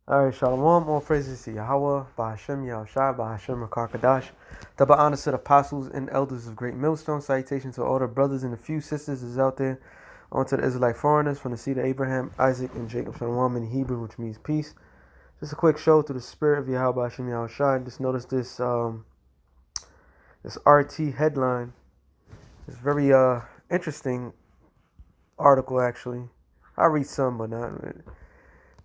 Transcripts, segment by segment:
Alright, Shalom, all praises to Yahweh, Bahashem, Yahushai, Bahashem, Rakakadash. Double honors to the apostles and elders of Great Millstone. Salutations to all the brothers and the few sisters that's out there. On to the Israelite foreigners from the seed of Abraham, Isaac, and Jacob. Shalom in Hebrew, which means peace. Just a quick show through the spirit of Yahweh, Bahashem, Yahushai. Just notice this this RT headline. It's very interesting article, actually. I read some, but not.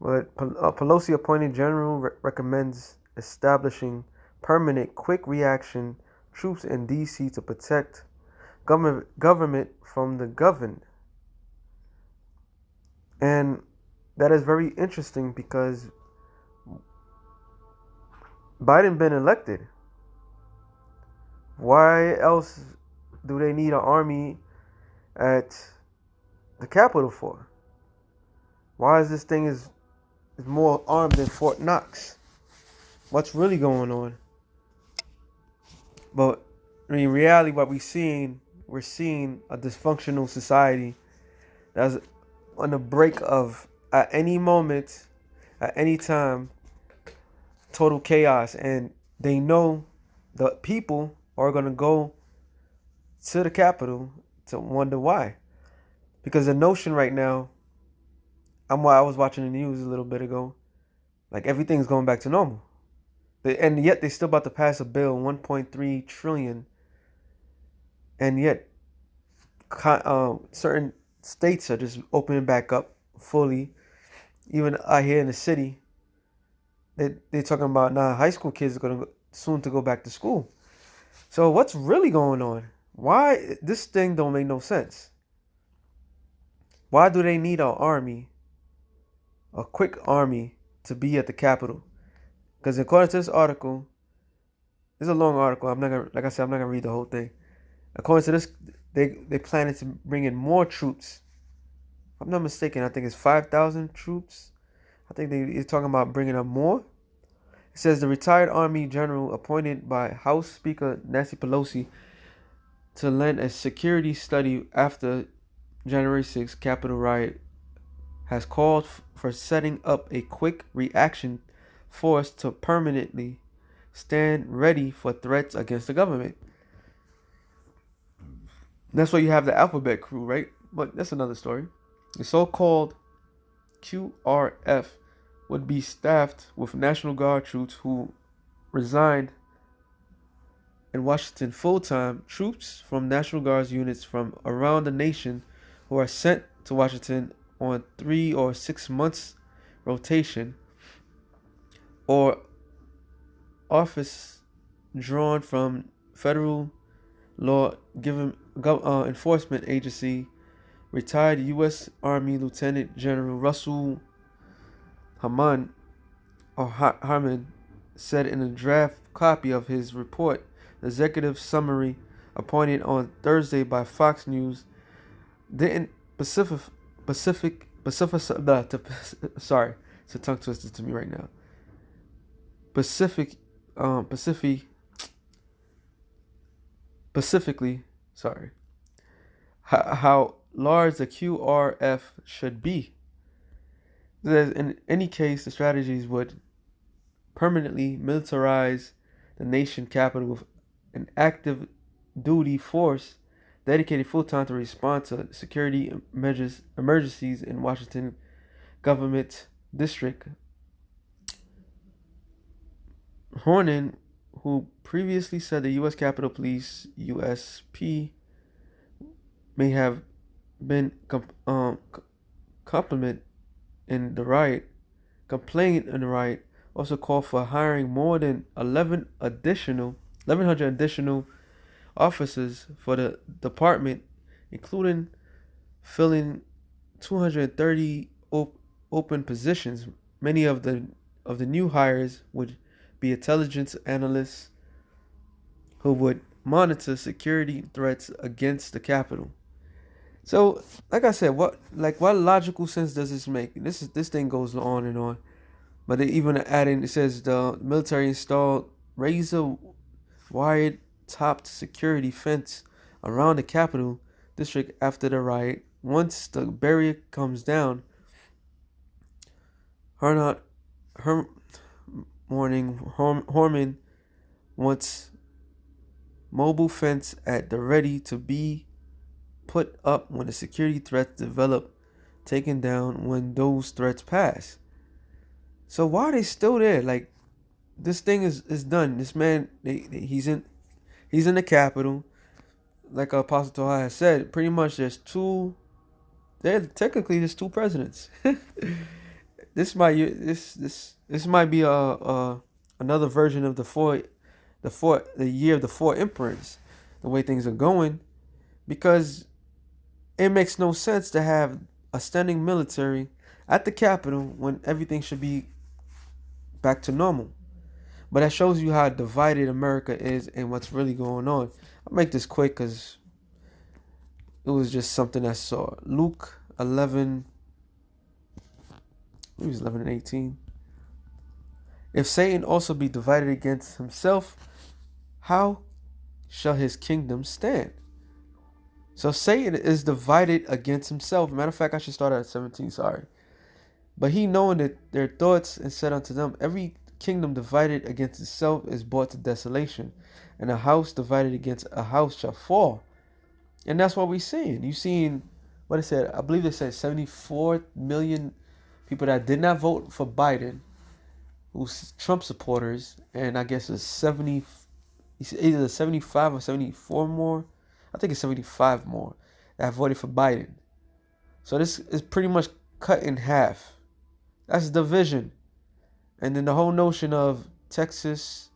But Pelosi appointed general recommends establishing permanent quick reaction troops in D.C. to protect government from the governed. And that is very interesting because Biden been elected. Why else do they need an army at the Capitol for? Why is this thing is more armed than Fort Knox? What's really going on? But in reality, what we're seeing a dysfunctional society that's on the brink of, at any moment, at any time, total chaos. And they know the people are going to go to the Capitol to wonder why. Because the notion right now, I was watching the news a little bit ago, like everything's going back to normal. And yet they're still about to pass a bill, 1.3 trillion. And yet certain states are just opening back up fully. Even out here in the city, they're talking about now high school kids are going to soon to go back to school. So what's really going on? Why this thing don't make no sense? Why do they need an army, a quick army, to be at the Capitol? Because according to this article, it's a long article. I'm not gonna read the whole thing. According to this, they planning to bring in more troops. If I'm not mistaken, I think it's 5,000 troops. I think they're talking about bringing up more. It says the retired Army general appointed by House Speaker Nancy Pelosi to lend a security study after January 6th Capitol riot has called for setting up a quick reaction force to permanently stand ready for threats against the government. That's why you have the alphabet crew, right? But that's another story. The so-called QRF would be staffed with National Guard troops who resigned in Washington full-time. Troops from National Guard units from around the nation who are sent to Washington on 3 or 6 months rotation, or office drawn from federal law enforcement agency. Retired U.S. Army Lieutenant General Russell Harmon said in a draft copy of his report, the executive summary appointed on Thursday by Fox News didn't sorry, it's a tongue twister to me right now. Specifically, sorry, how large the QRF should be. In any case, the strategies would permanently militarize the nation capital with an active duty force dedicated full-time to respond to security emergencies in Washington government district. Hornan, who previously said the U.S. Capitol Police (USP) may have been complained in the riot, also called for hiring more than 1,100 additional officers for the department, including filling 230 open positions. Many of the new hires would be intelligence analysts who would monitor security threats against the Capitol. So, like I said, what logical sense does this make? This thing goes on and on. But they even add in, it says the military installed razor wired topped security fence around the Capitol district after the riot. Once the barrier comes down, Harnott Her morning Horman wants mobile fence at the ready to be put up when the security threats develop, taken down when those threats pass. So why are they still there? Like, this thing is done. This man, he's in the Capitol. Like Apostle Toha has said, pretty much there's two presidents. This might be a another version of the year of the four emperors, the way things are going, because it makes no sense to have a standing military at the Capitol when everything should be back to normal. But that shows you how divided America is and what's really going on. I'll make this quick because it was just something I saw. Luke 11, it was 11 and 18. If Satan also be divided against himself, how shall his kingdom stand? So Satan is divided against himself. Matter of fact, I should start at 17, sorry. But he knowing that their thoughts and said unto them, every kingdom divided against itself is brought to desolation, and a house divided against a house shall fall. And that's what we're seeing. You seeing what it said, I believe it said 74 million people that did not vote for Biden, who's Trump supporters, and I guess it's either 75 or 74 more. I think it's 75 more that voted for Biden. So this is pretty much cut in half. That's division. And then the whole notion of Texas,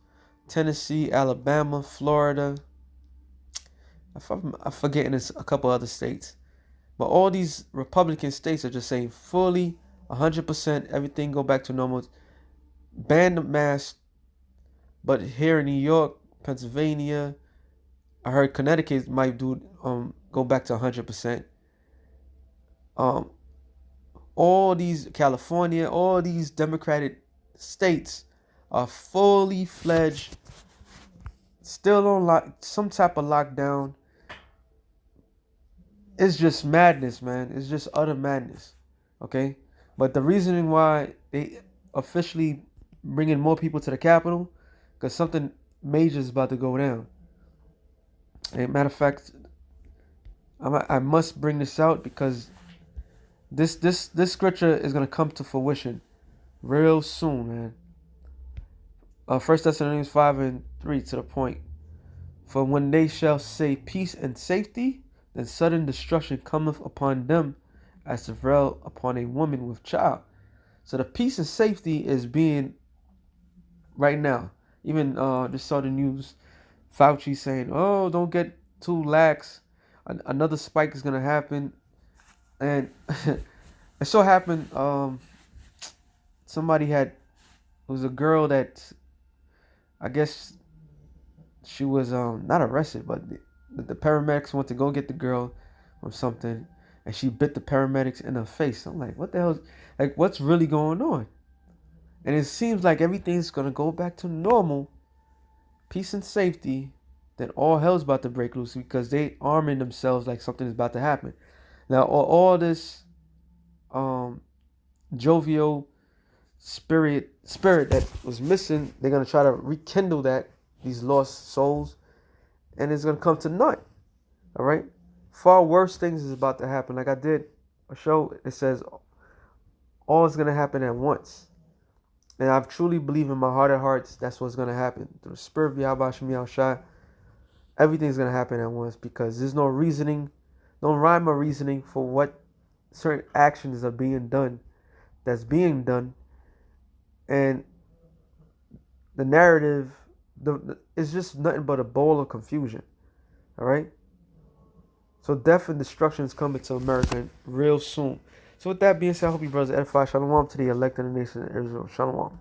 Tennessee, Alabama, Florida, I'm forgetting it's a couple other states. But all these Republican states are just saying fully, 100%, everything go back to normal. Ban the mask. But here in New York, Pennsylvania, I heard Connecticut might go back to 100%. All these California, all these Democratic states are fully fledged, still on some type of lockdown. It's just madness, man. It's just utter madness. Okay, but the reasoning why they officially bringing more people to the Capitol, because something major is about to go down. And matter of fact, I must bring this out because this scripture is gonna come to fruition real soon, man. 1 Thessalonians 5:3 to the point. For when they shall say peace and safety, then sudden destruction cometh upon them as to rail upon a woman with child. So the peace and safety is being right now. Even just saw the news, Fauci saying, "Oh, don't get too lax. Another spike is gonna happen," and it so happened. Somebody it was a girl that I guess she was not arrested, but the paramedics went to go get the girl or something, and she bit the paramedics in the face. I'm like, what the hell? Like, what's really going on? And it seems like everything's gonna go back to normal, peace and safety. Then all hell's about to break loose because they arming themselves like something is about to happen. Now, all this jovial spirit that was missing, they're gonna try to rekindle these lost souls, and it's gonna come to naught. All right, far worse things is about to happen. Like I did a show, it says all is gonna happen at once, and I truly believe in my heart of hearts that's what's gonna happen through the spirit of Yahweh Shem Yahushua. Everything's gonna happen at once because there's no reasoning, no rhyme or reasoning for what certain actions are being done. That's being done, and the narrative, it's just nothing but a bowl of confusion. All right. So death and destruction is coming to America real soon. So with that being said, I hope you brothers edify. Shalom to the elect of the nation of Israel. Shalom.